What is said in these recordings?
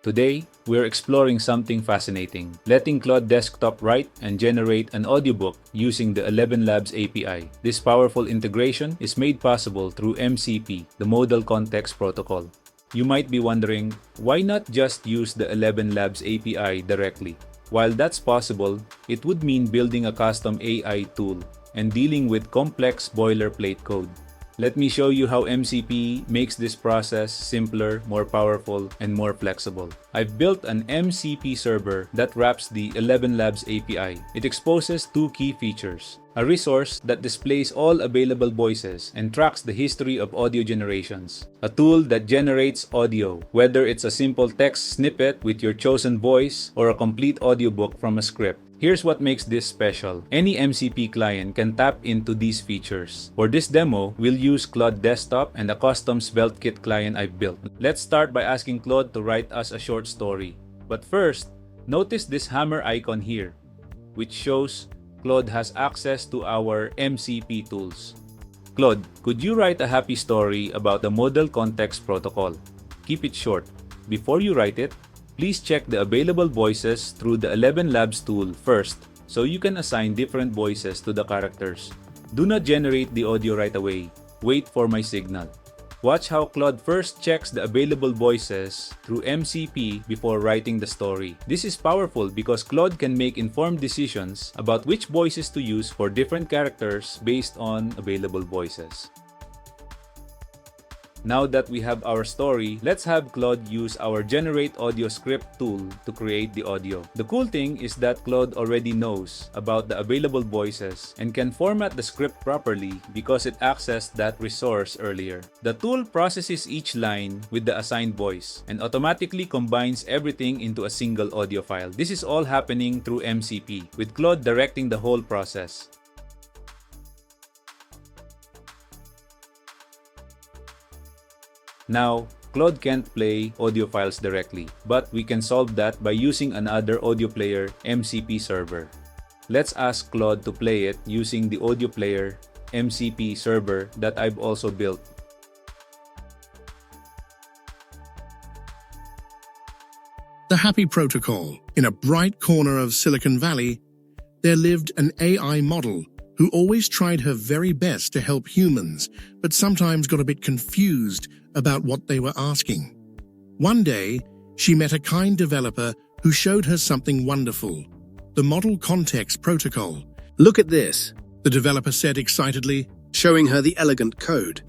Today, we're exploring something fascinating, letting Claude Desktop write and generate an audiobook using the 11 Labs API. This powerful integration is made possible through MCP, the Modal Context Protocol. You might be wondering, why not just use the 11 Labs API directly? While that's possible, it would mean building a custom AI tool and dealing with complex boilerplate code. Let me show you how MCP makes this process simpler, more powerful, and more flexible. I've built an MCP server that wraps the 11 Labs API. It exposes two key features: a resource that displays all available voices and tracks the history of audio generations, a tool that generates audio, whether it's a simple text snippet with your chosen voice or a complete audiobook from a script. Here's what makes this special. Any MCP client can tap into these features. For this demo, we'll use Claude Desktop and a custom SvelteKit client I've built. Let's start by asking Claude to write us a short story. But first, notice this hammer icon here, which shows Claude has access to our MCP tools. Claude, could you write a happy story about the Modal Context Protocol? Keep it short. Before you write it, please check the available voices through the 11 Labs tool first so you can assign different voices to the characters. Do not generate the audio right away. Wait for my signal. Watch how Claude first checks the available voices through MCP before writing the story. This is powerful because Claude can make informed decisions about which voices to use for different characters based on available voices. Now that we have our story, let's have Claude use our Generate Audio Script tool to create the audio. The cool thing is that Claude already knows about the available voices and can format the script properly because it accessed that resource earlier. The tool processes each line with the assigned voice and automatically combines everything into a single audio file. This is all happening through MCP, with Claude directing the whole process. Now, Claude can't play audio files directly, but we can solve that by using another audio player MCP server. Let's ask Claude to play it using the audio player MCP server that I've also built. The Happy Protocol. In a bright corner of Silicon Valley, there lived an AI model who always tried her very best to help humans, but sometimes got a bit confused about what they were asking. One day, she met a kind developer who showed her something wonderful: the Modal Context Protocol. Look at this, The developer said excitedly. showing her the elegant code.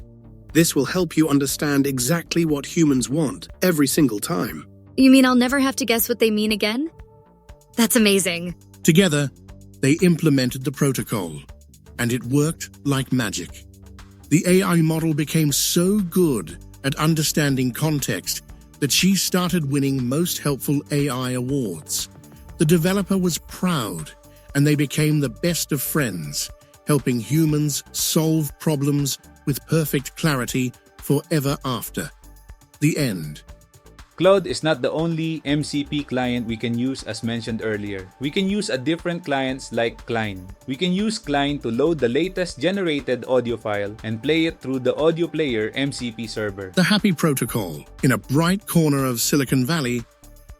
This will help you understand exactly what humans want every single time. You mean I'll never have to guess what they mean again? That's amazing. Together, they implemented the protocol, and it worked like magic. The AI model became so good at understanding context that she started winning Most Helpful AI awards. The developer was proud, and they became the best of friends, helping humans solve problems with perfect clarity forever after. The end. Claude is not the only MCP client we can use as mentioned earlier. We can use a different clients like Klein. We can use Klein to load the latest generated audio file and play it through the audio player MCP server. The Happy Protocol. In a bright corner of Silicon Valley,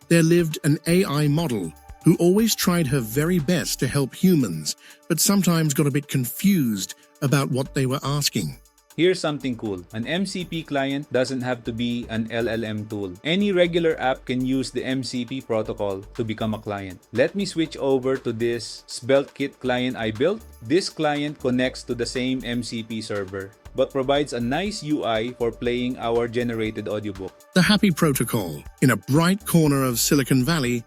there lived an AI model who always tried her very best to help humans, but sometimes got a bit confused about what they were asking. Here's something cool. An MCP client doesn't have to be an LLM tool. Any regular app can use the MCP protocol to become a client. Let me switch over to this SvelteKit client I built. This client connects to the same MCP server, but provides a nice UI for playing our generated audiobook. The Happy Protocol. In a bright corner of Silicon Valley,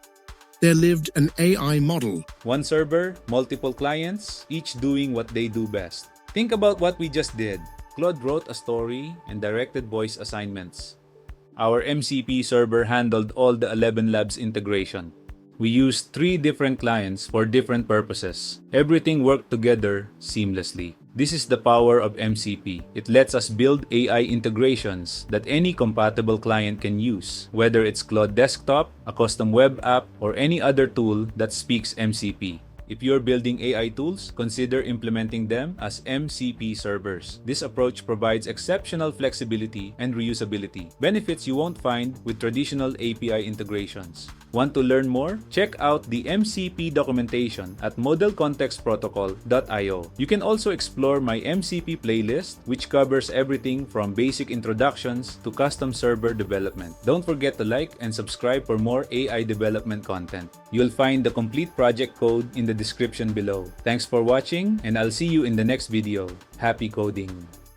there lived an AI model. One server, multiple clients, each doing what they do best. Think about what we just did. Claude wrote a story and directed voice assignments. Our MCP server handled all the 11 Labs integration. We used 3 different clients for different purposes. Everything worked together seamlessly. This is the power of MCP. It lets us build AI integrations that any compatible client can use, whether it's Claude Desktop, a custom web app, or any other tool that speaks MCP. If you're building AI tools, consider implementing them as MCP servers. This approach provides exceptional flexibility and reusability, benefits you won't find with traditional API integrations. Want to learn more? Check out the MCP documentation at modelcontextprotocol.io. You can also explore my MCP playlist, which covers everything from basic introductions to custom server development. Don't forget to like and subscribe for more AI development content. You'll find the complete project code in the description below. Thanks for watching, and I'll see you in the next video. Happy coding!